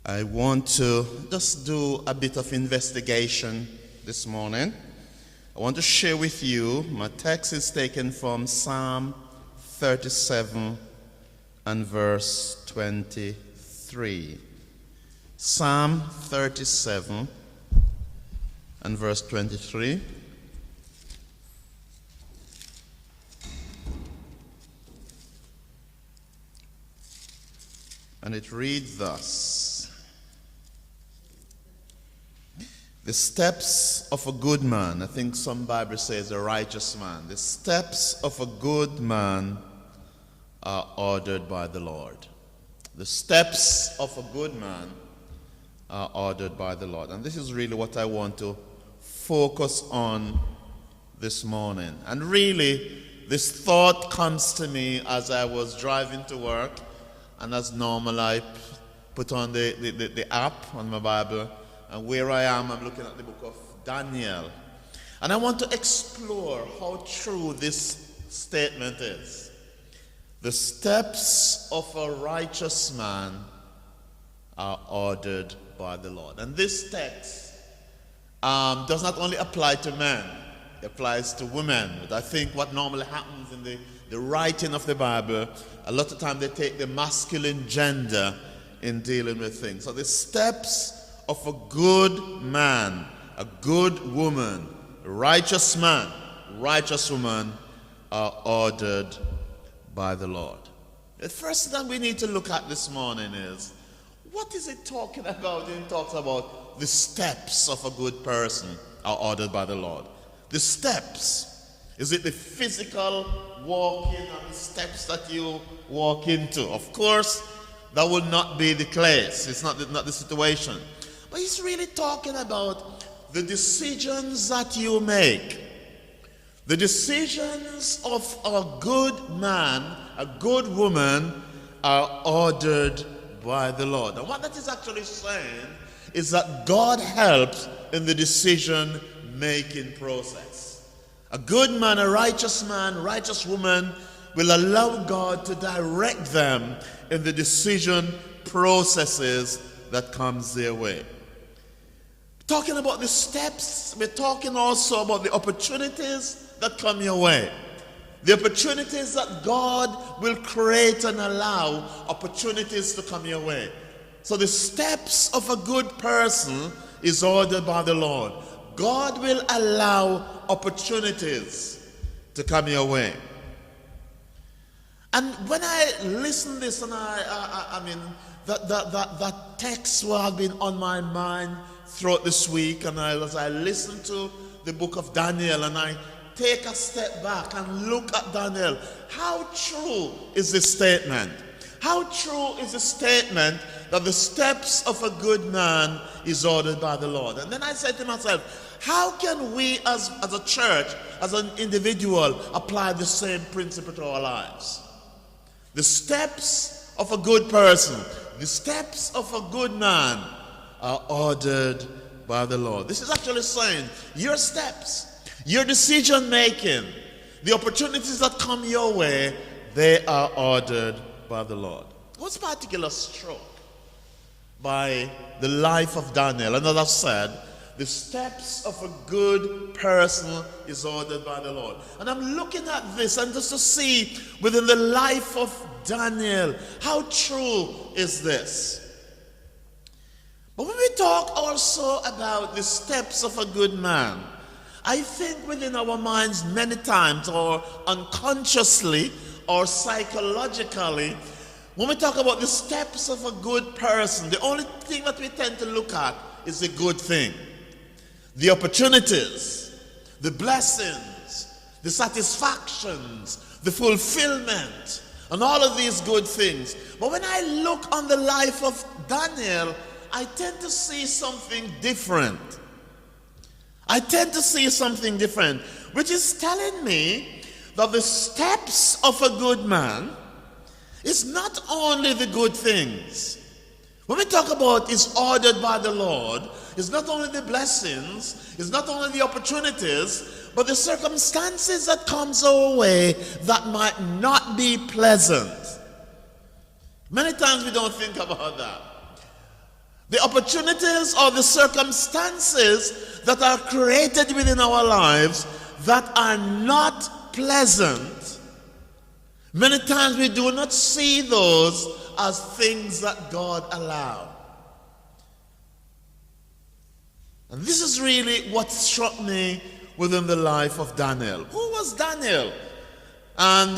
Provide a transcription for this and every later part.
I want to just do a bit of investigation this morning. I want to share with you, my text is taken from Psalm 37 and verse 23. Psalm 37 and verse 23. And it reads thus: The steps of a good man, I think some Bible says a righteous man, the steps of a good man are ordered by the Lord. The steps of a good man are ordered by the Lord. And this is really what I want to focus on this morning. And really, this thought comes to me as I was driving to work, and as normal, I put on the app on my Bible, and where I am, I'm looking at the book of Daniel. And I want to explore how true this statement is. The steps of a righteous man are ordered by the Lord. And this text does not only apply to men, it applies to women. But I think what normally happens in the writing of the Bible, a lot of time they take the masculine gender in dealing with things. So the steps of a good man, a good woman, a righteous man, righteous woman are ordered by the Lord. The first thing that we need to look at this morning is, what is it talking about when it talks about the steps of a good person are ordered by the Lord? The steps. Is it the physical walking and the steps that you walk into? Of course, that will not be the case. It's not the situation. But he's really talking about the decisions that you make. The decisions of a good man, a good woman, are ordered by the Lord. And what that is actually saying is that God helps in the decision-making process. A good man, a righteous woman will allow God to direct them in the decision processes that comes their way. Talking about the steps, we're talking also about the opportunities that come your way. The opportunities that God will create and allow opportunities to come your way. So the steps of a good person is ordered by the Lord. God will allow opportunities to come your way. And when I listen to this, and I mean, that text will have been on my mind throughout this week, and as I listen to the book of Daniel, and I take a step back and look at Daniel, how true is this statement? How true is the statement that the steps of a good man is ordered by the Lord? And then I said to myself, how can we as a church, as an individual, apply the same principle to our lives? The steps of a good person, the steps of a good man are ordered by the Lord. This is actually saying your steps, your decision making, the opportunities that come your way, they are ordered by the Lord. What's particular struck by the life of Daniel? And as I've said, the steps of a good person is ordered by the Lord. And I'm looking at this and just to see within the life of Daniel, how true is this? But when we talk also about the steps of a good man, I think within our minds many times, or unconsciously or psychologically, when we talk about the steps of a good person, the only thing that we tend to look at is the good thing. The opportunities, the blessings, the satisfactions, the fulfillment, and all of these good things. But when I look on the life of Daniel, I tend to see something different. I tend to see something different, which is telling me that the steps of a good man is not only the good things. When we talk about is ordered by the Lord, it's not only the blessings, it's not only the opportunities, but the circumstances that comes our way that might not be pleasant. Many times we don't think about that. The opportunities or the circumstances that are created within our lives that are not pleasant, many times we do not see those as things that God allowed. And this is really what struck me within the life of Daniel. Who was Daniel? And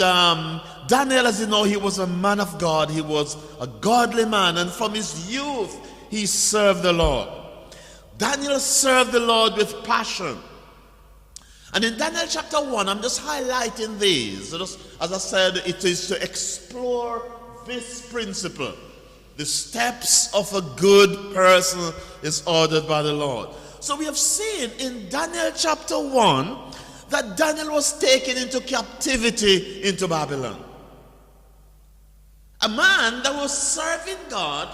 Daniel, as you know, he was a man of God. He was a godly man. And from his youth, he served the Lord. Daniel served the Lord with passion. And in Daniel chapter 1, I'm just highlighting these. As I said, it is to explore this principle. The steps of a good person is ordered by the Lord. So we have seen in Daniel chapter 1 that Daniel was taken into captivity into Babylon. A man that was serving God,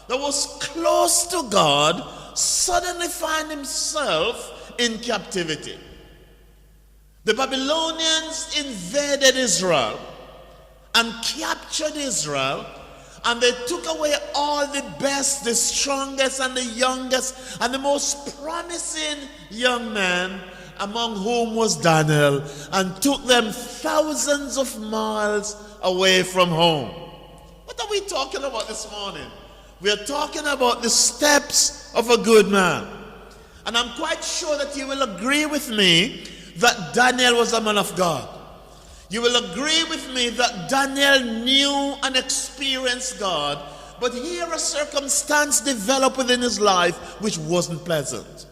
that was close to God, suddenly find himself in captivity. The Babylonians invaded Israel and captured Israel, and they took away all the best, the strongest, and the youngest, and the most promising young men, among whom was Daniel, and took them thousands of miles away from home. What are we talking about this morning? We are talking about the steps of a good man. And I'm quite sure that you will agree with me that Daniel was a man of God. You will agree with me that Daniel knew and experienced God, but here a circumstance developed within his life which wasn't pleasant.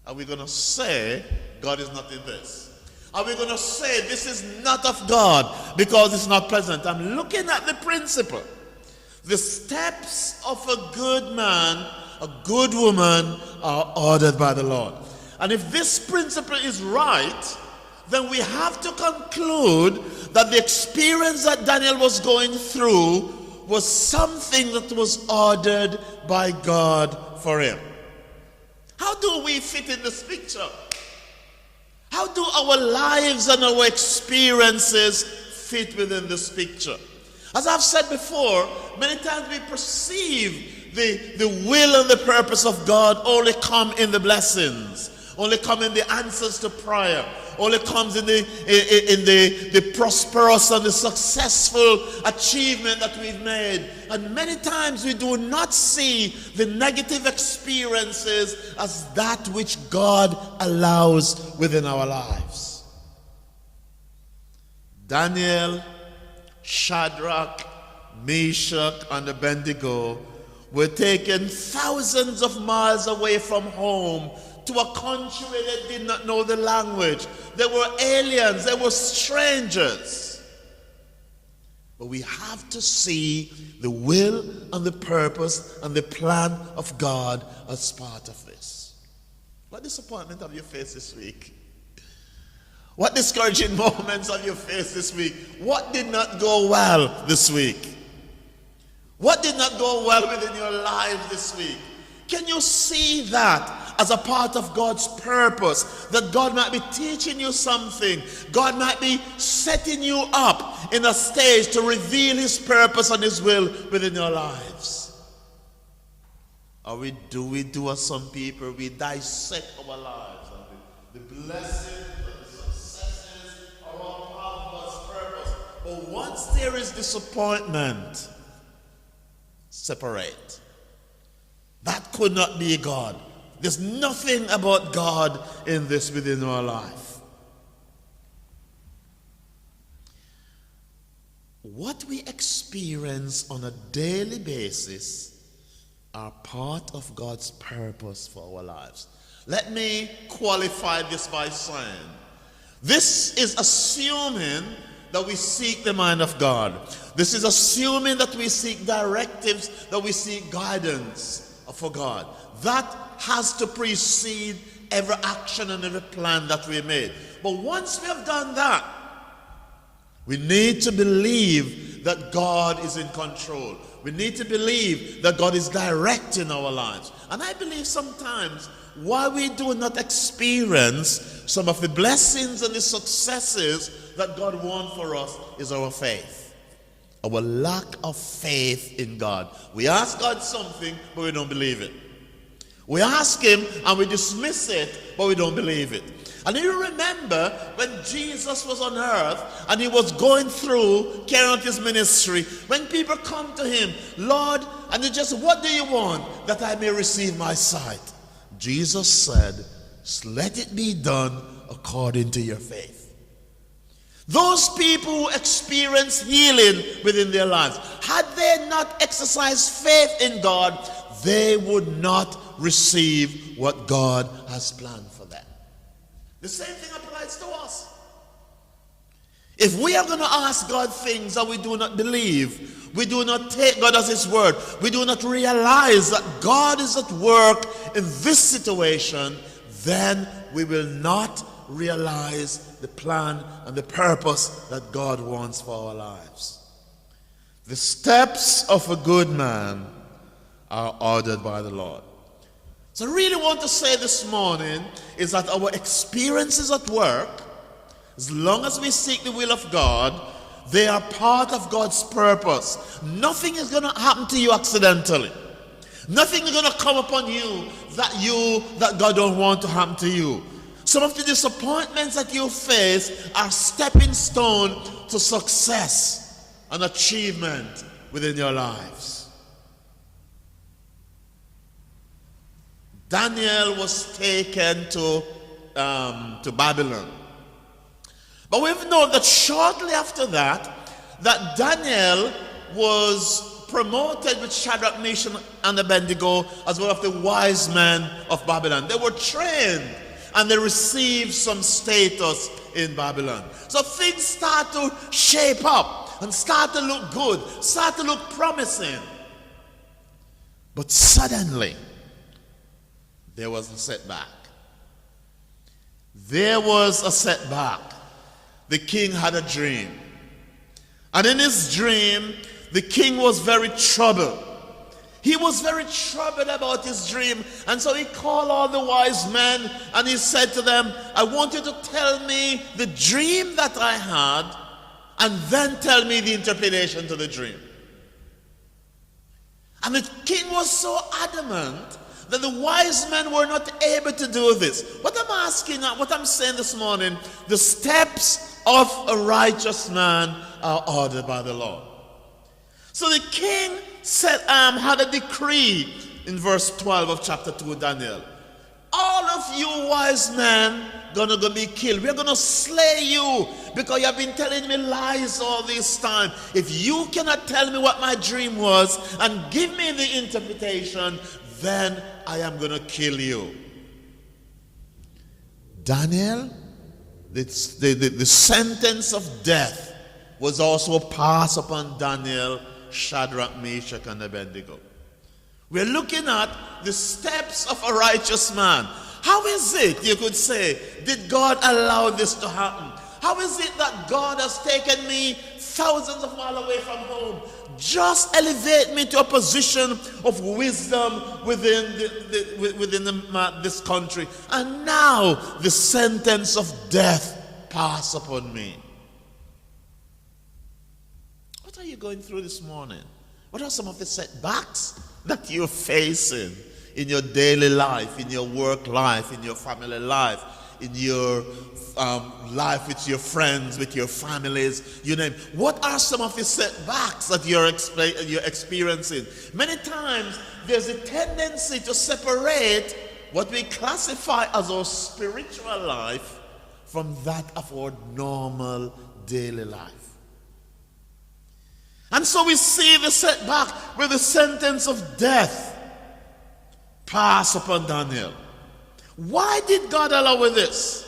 Are we going to say God is not in this? Are we going to say this is not of God because it's not pleasant? I'm looking at the principle. The steps of a good man, a good woman are ordered by the Lord. And if this principle is right, then we have to conclude that the experience that Daniel was going through was something that was ordered by God for him. How do we fit in this picture? How do our lives and our experiences fit within this picture? As I've said before, many times we perceive the will and the purpose of God only come in the blessings, only come in the answers to prayer, only comes in the prosperous and the successful achievement that we've made. And many times we do not see the negative experiences as that which God allows within our lives. Daniel, Shadrach, Meshach, and Abednego were taken thousands of miles away from home to a country where they did not know the language. They were aliens, they were strangers. But we have to see the will and the purpose and the plan of God as part of this. What disappointment have you faced this week? What discouraging moments have you faced this week? What did not go well this week? What did not go well within your life this week? Can you see that as a part of God's purpose? That God might be teaching you something. God might be setting you up in a stage to reveal his purpose and his will within your lives. Or do we do as some people? We dissect our lives. And the blessings and the successes are all part of God's purpose. But once there is disappointment, separate. That could not be God. There's nothing about God in this within our life. What we experience on a daily basis are part of God's purpose for our lives. Let me qualify this by saying, this is assuming that we seek the mind of God. This is assuming that we seek directives, that we seek guidance for God. That has to precede every action and every plan that we made. But once we have done that, we need to believe that God is in control. We need to believe that God is directing our lives. And I believe sometimes why we do not experience some of the blessings and the successes that God wants for us is our faith. our lack of faith in God. We ask God something, but we don't believe it. We ask him and we dismiss it, but we don't believe it. And you remember when Jesus was on earth and he was going through carrying out his ministry, when people come to him, Lord, and they just, what do you want? That I may receive my sight. Jesus said, let it be done according to your faith. Those people who experience healing within their lives, had they not exercised faith in God, they would not receive what God has planned for them. The same thing applies to us. If we are going to ask God things that we do not believe, we do not take God as his word, we do not realize that God is at work in this situation, then we will not realize the plan and the purpose that God wants for our lives. The steps of a good man are ordered by the Lord. So I really want to say this morning is that our experiences at work, as long as we seek the will of God, they are part of God's purpose. Nothing is going to happen to you accidentally. Nothing is going to come upon you that God don't want to happen to you. Some of the disappointments that you face are stepping stone to success and achievement within your lives. Daniel was taken to Babylon. But we've known that shortly after that Daniel was promoted with Shadrach, Meshach, and Abednego as one of the wise men of Babylon. They were trained and they received some status in Babylon. So things start to shape up and start to look good, start to look promising. But suddenly, there was a setback. There was a setback. The king had a dream. And in his dream, the king was very troubled. He was very troubled about his dream. And so he called all the wise men and he said to them, I want you to tell me the dream that I had and then tell me the interpretation to the dream. And the king was so adamant that the wise men were not able to do this. What I'm saying this morning, the steps of a righteous man are ordered by the Lord. So the king said, had a decree in verse 12 of chapter 2 Daniel. All of you wise men gonna be killed. We're gonna slay you because you have been telling me lies all this time. If you cannot tell me what my dream was and give me the interpretation, then I am gonna kill you. Daniel, the sentence of death was also passed upon Daniel, Shadrach, Meshach, and Abednego. We're looking at the steps of a righteous man. How is it, you could say, did God allow this to happen? How is it that God has taken me thousands of miles away from home, just elevate me to a position of wisdom within this country, and now the sentence of death pass upon me? What are you going through this morning? What are some of the setbacks that you're facing in your daily life, in your work life, in your family life, in your life with your friends, with your families, you name? What are some of the setbacks that you're experiencing? Many times there's a tendency to separate what we classify as our spiritual life from that of our normal daily life. And so we see the setback where the sentence of death pass upon Daniel. Why did God allow this?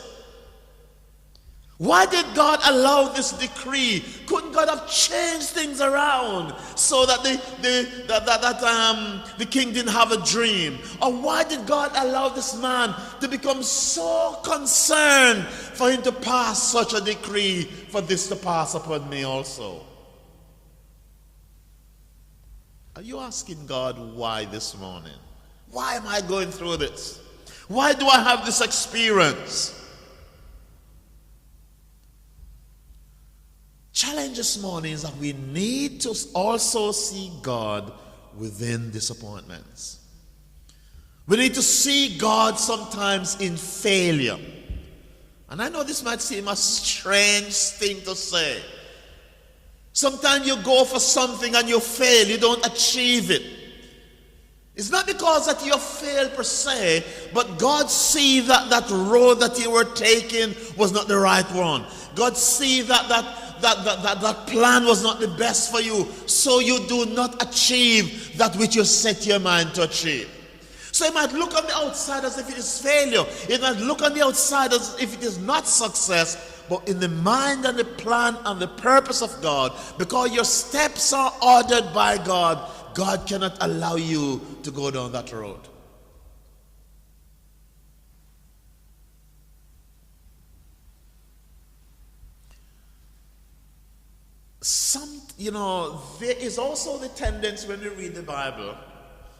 Why did God allow this decree? Couldn't God have changed things around so that the king didn't have a dream? Or why did God allow this man to become so concerned for him to pass such a decree, for this to pass upon me also? Are you asking God why this morning? Why am I going through this? Why do I have this experience? challenge this morning is that we need to also see God within disappointments. We need to see God sometimes in failure. And I know this might seem a strange thing to say. Sometimes you go for something and you fail, you don't achieve it. It's not because that you failed per se, but God sees that that road that you were taking was not the right one. God sees that plan was not the best for you, so you do not achieve that which you set your mind to achieve. So it might look on the outside as if it is failure. It might look on the outside as if it is not success. But in the mind and the plan and the purpose of God, because your steps are ordered by God, God cannot allow you to go down that road. There is also the tendency when we read the Bible,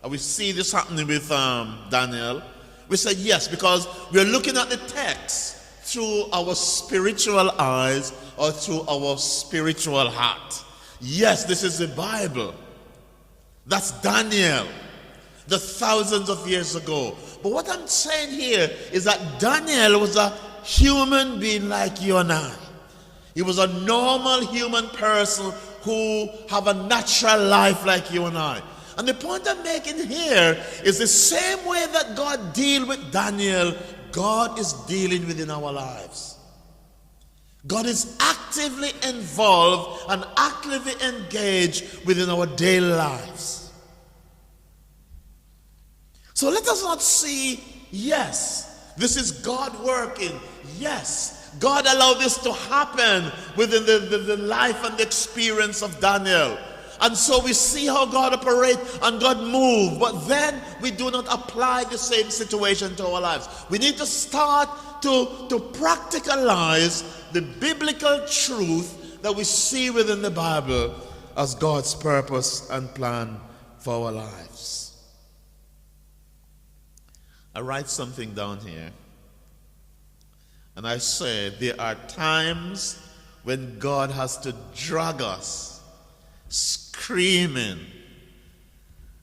and we see this happening with Daniel, we say yes, because we're looking at the text through our spiritual eyes or through our spiritual heart. Yes, this is the Bible. That's Daniel, the thousands of years ago. But what I'm saying here is that Daniel was a human being like you and I. He was a normal human person who have a natural life like you and I. And the point I'm making here is the same way that God dealt with Daniel, God is dealing within our lives. God is actively involved and actively engaged within our daily lives. So let us not see, yes, this is God working. Yes, God allowed this to happen within the life and the experience of Daniel. And so we see how God operates and God moves, but then we do not apply the same situation to our lives. We need to start to practicalize the biblical truth that we see within the Bible as God's purpose and plan for our lives. I write something down here, and I say there are times when God has to drag us screaming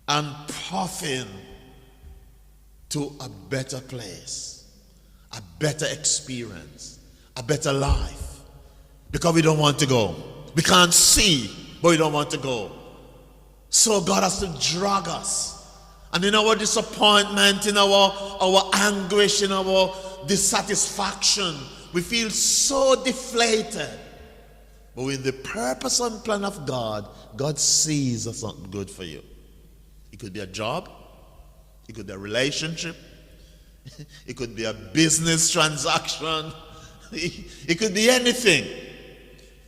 and puffing to a better place, a better experience, a better life, because we don't want to go. We can't see, but we don't want to go. So God has to drag us. And in our disappointment, in our anguish, in our dissatisfaction, we feel so deflated. But with the purpose and plan of God, God sees something good for you. It could be a job. It could be a relationship. It could be a business transaction. It could be anything.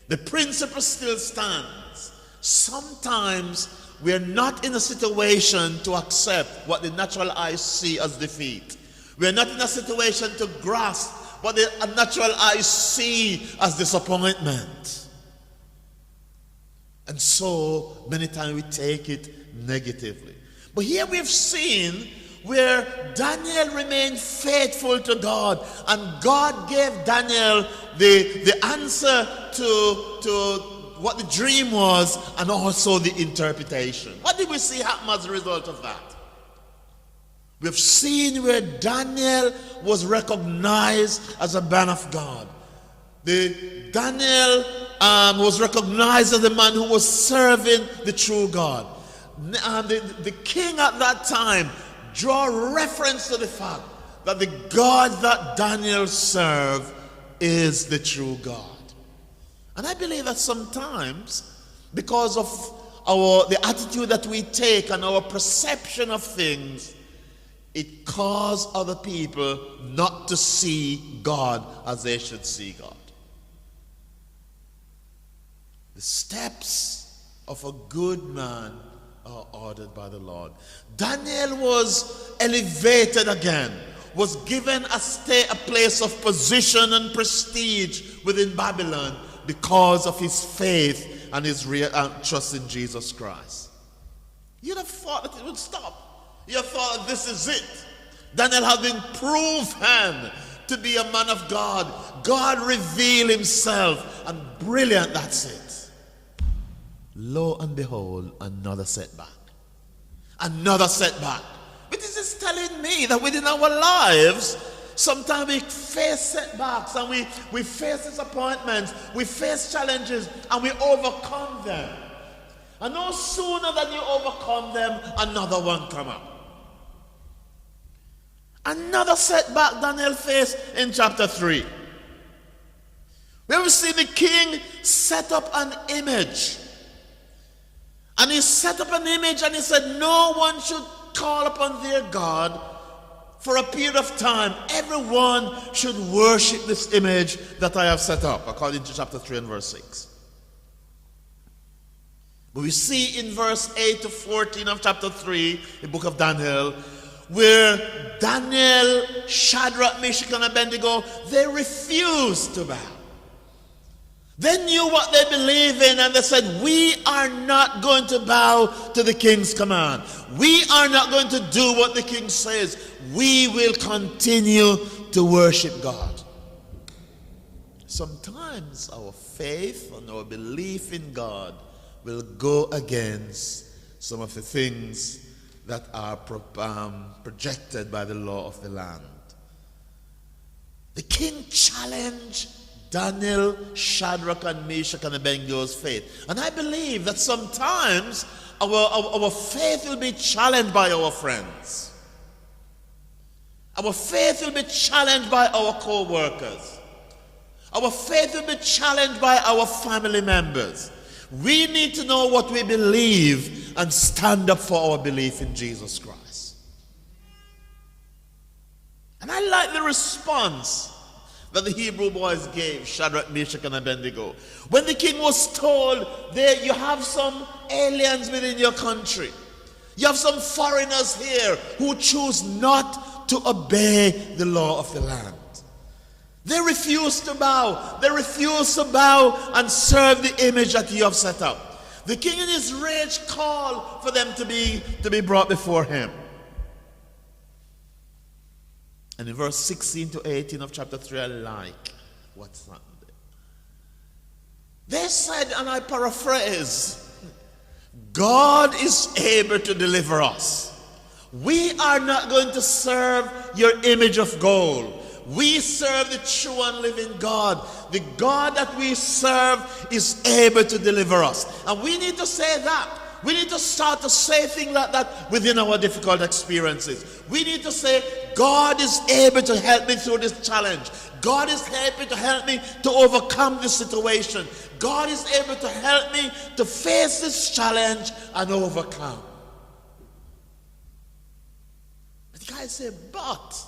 The principle still stands. Sometimes we're not in a situation to accept what the natural eyes see as defeat. We're not in a situation to grasp what the natural eyes see as disappointment. And so many times we take it negatively. But here we've seen where Daniel remained faithful to God, and God gave Daniel the answer to what the dream was and also the interpretation. What did we see happen as a result of that? We've seen where Daniel was recognized as a man of God. Daniel was recognized as the man who was serving the true God. The king at that time drew reference to the fact that the God that Daniel served is the true God. And I believe that sometimes, because of the attitude that we take and our perception of things, it causes other people not to see God as they should see God. The steps of a good man are ordered by the Lord. Daniel was elevated again, was given a place of position and prestige within Babylon because of his faith and his trust in Jesus Christ. You'd have thought that it would stop. You thought this is it. Daniel had been proven to be a man of God. God revealed himself, and brilliant, that's it. Lo and behold, another setback. Another setback. But this is telling me that within our lives, sometimes we face setbacks and we face disappointments, we face challenges, and we overcome them. And no sooner than you overcome them, another one come up. Another setback Daniel faced in chapter 3. Where we see the king set up an image. And he set up an image and he said no one should call upon their God for a period of time. Everyone should worship this image that I have set up, according to chapter 3 and verse 6. But we see in verse 8 to 14 of chapter 3, the book of Daniel, where Daniel, Shadrach, Meshach, and Abednego, they refused to bow. They knew what they believed in, and they said, we are not going to bow to the king's command. We are not going to do what the king says. We will continue to worship God. Sometimes our faith and our belief in God will go against some of the things that are projected by the law of the land. The king challenged Daniel, Shadrach, and Meshach, and Abednego's faith. And I believe that sometimes our faith will be challenged by our friends. Our faith will be challenged by our co-workers. Our faith will be challenged by our family members. We need to know what we believe and stand up for our belief in Jesus Christ. And I like the response that the Hebrew boys gave, Shadrach, Meshach, and Abednego. When the king was told, there you have some aliens within your country. You have some foreigners here who choose not to obey the law of the land. They refuse to bow. They refuse to bow and serve the image that you have set up. The king in his rage called for them to be brought before him. And in verse 16 to 18 of chapter 3, I like what's happened there. They said, and I paraphrase, God is able to deliver us. We are not going to serve your image of gold. We serve the true and living God. The God that we serve is able to deliver us. And we need to say that. We need to start to say things like that within our difficult experiences. We need to say, God is able to help me through this challenge. God is able to help me to overcome this situation. God is able to help me to face this challenge and overcome. But the guy said, but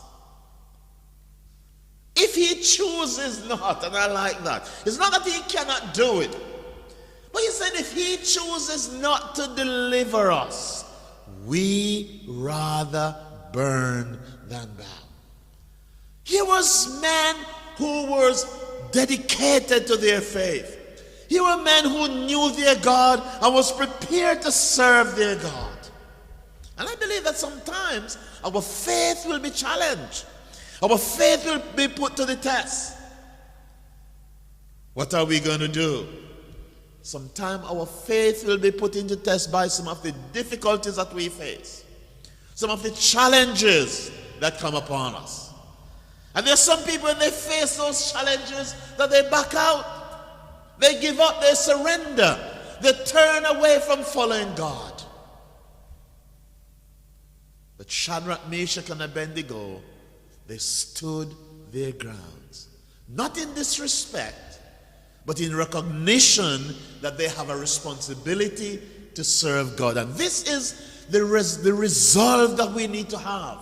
if he chooses not, and I like that, it's not that he cannot do it. But he said, if he chooses not to deliver us, we rather burn than bow. Here was men who was dedicated to their faith. Here were men who knew their God and was prepared to serve their God. And I believe that sometimes our faith will be challenged. Our faith will be put to the test. What are we going to do? Sometimes our faith will be put into test by some of the difficulties that we face, some of the challenges that come upon us. And there's some people, when they face those challenges, that they back out. They give up, they surrender. They turn away from following God. But Shadrach, Meshach, and Abednego, they stood their grounds. Not in disrespect, but in recognition that they have a responsibility to serve God. And this is the resolve that we need to have.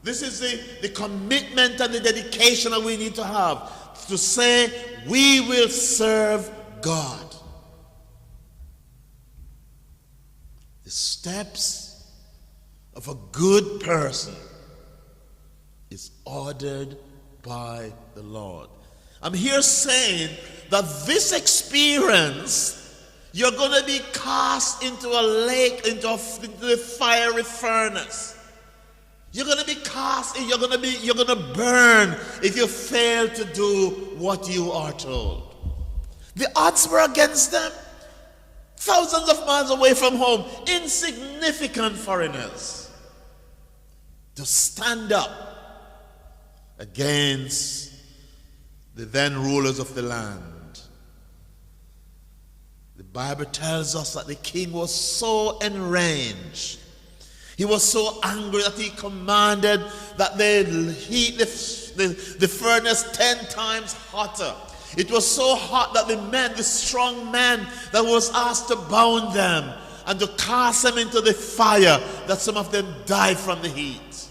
This is the commitment and the dedication that we need to have, to say, we will serve God. The steps of a good person is ordered by the Lord. I'm here saying that this experience, you're going to be cast into a lake, into the fiery furnace. You're going to be cast, you're going to burn if you fail to do what you are told. The odds were against them. Thousands of miles away from home, insignificant foreigners, to stand up against the then rulers of the land. The Bible tells us that the king was so enraged. He was so angry that he commanded that they heat the furnace 10 times hotter. It was so hot that the strong man that was asked to bound them and to cast them into the fire, that some of them died from the heat.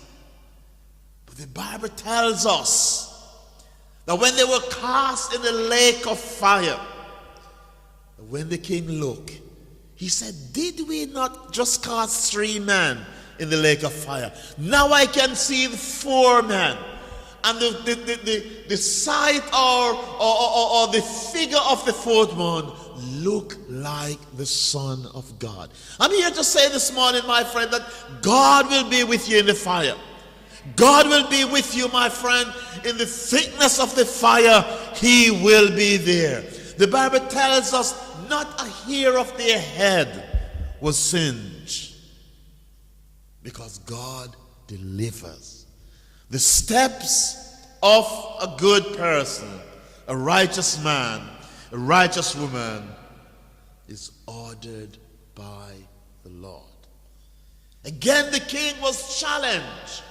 But the Bible tells us that when they were cast in the lake of fire, when the king looked, he said, "Did we not just cast 3 men in the lake of fire? Now I can see 4 men." And the sight or the figure of the 4th one look like the Son of God. I'm here to say this morning, my friend, that God will be with you in the fire. God will be with you, my friend, in the thickness of the fire. He will be there. The Bible tells us not a hair of their head was singed, because God delivers. The steps of a good person, a righteous man, a righteous woman, is ordered by the Lord. Again, the king was challenged.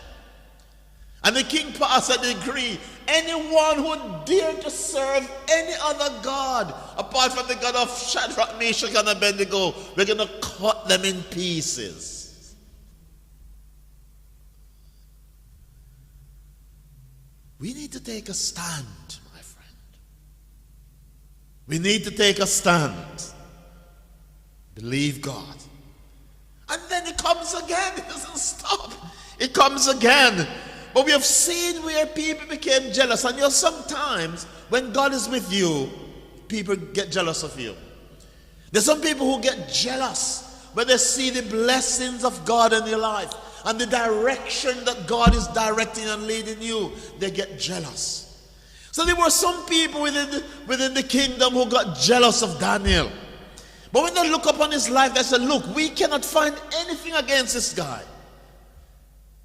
And the king passed a decree: anyone who dared to serve any other god apart from the God of Shadrach, Meshach, and Abednego, we're going to cut them in pieces. We need to take a stand, my friend. We need to take a stand. Believe God. And then it comes again. It doesn't stop. It comes again. But we have seen where people became jealous. And sometimes when God is with you, people get jealous of you. There's some people who get jealous when they see the blessings of God in your life and the direction that God is directing and leading you. They get jealous. So there were some people within the kingdom who got jealous of Daniel. But when they look upon his life, they said, look, we cannot find anything against this guy.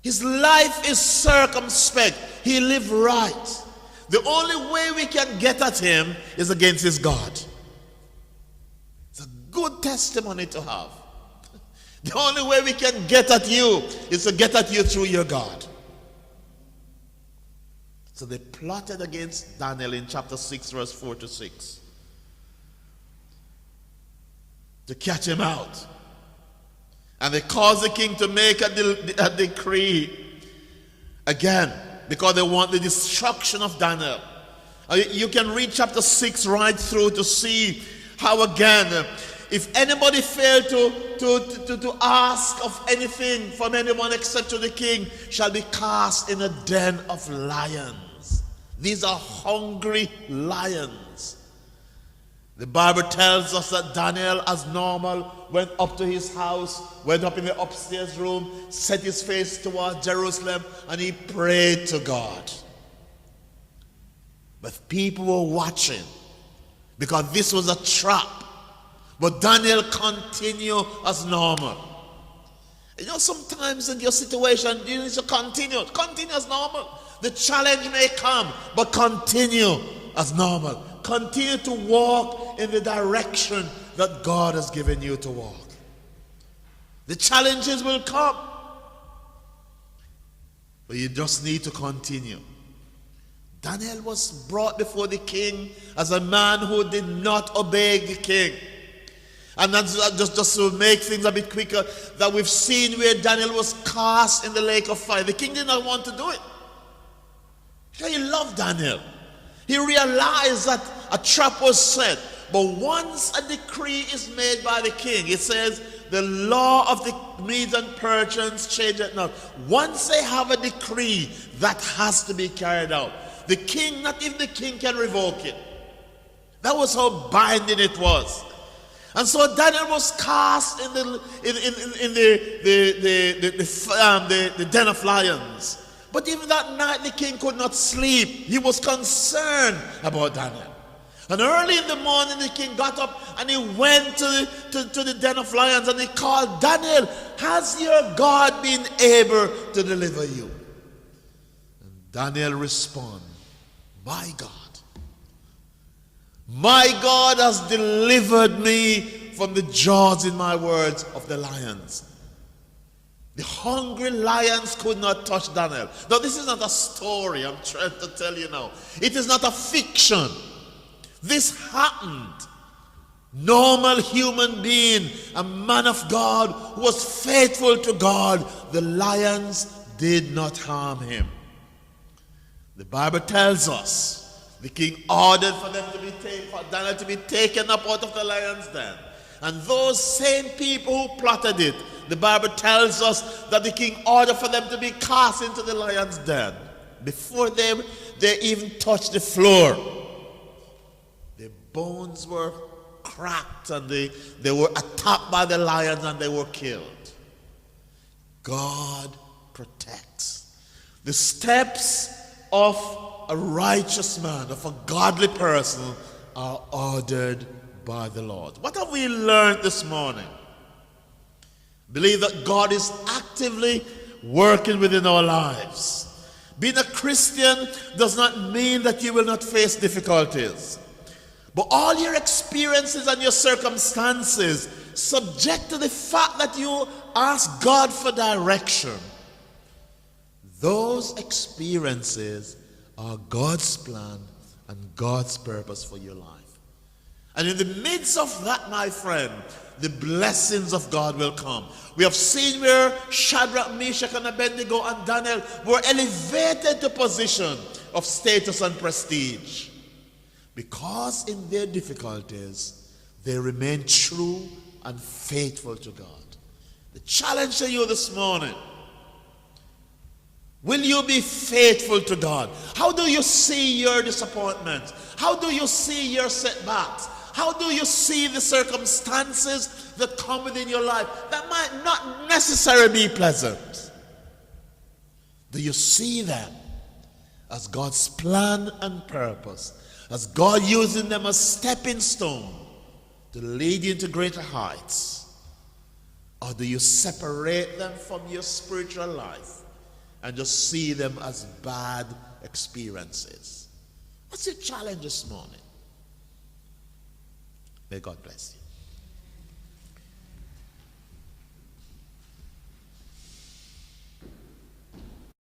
His life is circumspect. He lived right. The only way we can get at him is against his God. It's a good testimony to have. The only way we can get at you is to get at you through your God. So they plotted against Daniel in chapter 6, verse 4 to 6. To catch him out. And they caused the king to make a decree again, because they want the destruction of Daniel. You can read chapter 6 right through to see how again, if anybody failed to ask of anything from anyone except to the king, shall be cast in a den of lions. These are hungry lions. The Bible tells us that Daniel, as normal, went up to his house, went up in the upstairs room, set his face towards Jerusalem, and he prayed to God. But people were watching, because this was a trap. But Daniel continued as normal. You know, sometimes in your situation, you need to continue as normal. The challenge may come, but continue as normal. Continue to walk in the direction that God has given you to walk. The challenges will come, but you just need to continue. Daniel was brought before the king as a man who did not obey the king. And that's just to make things a bit quicker, that we've seen where Daniel was cast in the lake of fire. The king did not want to do it. He loved Daniel. He realized that a trap was set. But once a decree is made by the king, it says, the law of the Medes and Persians changeth not. Once they have a decree, that has to be carried out. The king, not even the king can revoke it. That was how binding it was. And so Daniel was cast in the den of lions. But even that night the king could not sleep. He was concerned about Daniel. And early in the morning the king got up and he went to the den of lions and he called, Daniel, has your God been able to deliver you? And Daniel responded, my God has delivered me from the jaws, in my words, of the lions. The hungry lions could not touch Daniel. Now, this is not a story I'm trying to tell you now. It is not a fiction. This happened. Normal human being, a man of God who was faithful to God. The lions did not harm him. The Bible tells us the king ordered for Daniel to be taken up out of the lion's den. And those same people who plotted it, the Bible tells us that the king ordered for them to be cast into the lion's den. Before they even touched the floor, their bones were cracked and they were attacked by the lions and they were killed. God protects. The steps of a righteous man, of a godly person, are ordered by the Lord. What have we learned this morning? Believe that God is actively working within our lives. Being a Christian does not mean that you will not face difficulties. But all your experiences and your circumstances, subject to the fact that you ask God for direction, those experiences are God's plan and God's purpose for your life. And in the midst of that, my friend, the blessings of God will come. We have seen where Shadrach, Meshach, and Abednego and Daniel were elevated to position of status and prestige, because in their difficulties they remained true and faithful to God. The challenge to you this morning: will you be faithful to God? How do you see your disappointments? How do you see your setbacks? How do you see the circumstances that come within your life that might not necessarily be pleasant? Do you see them as God's plan and purpose, as God using them as stepping stone to lead you into greater heights? Or do you separate them from your spiritual life and just see them as bad experiences? What's your challenge this morning? May God bless you.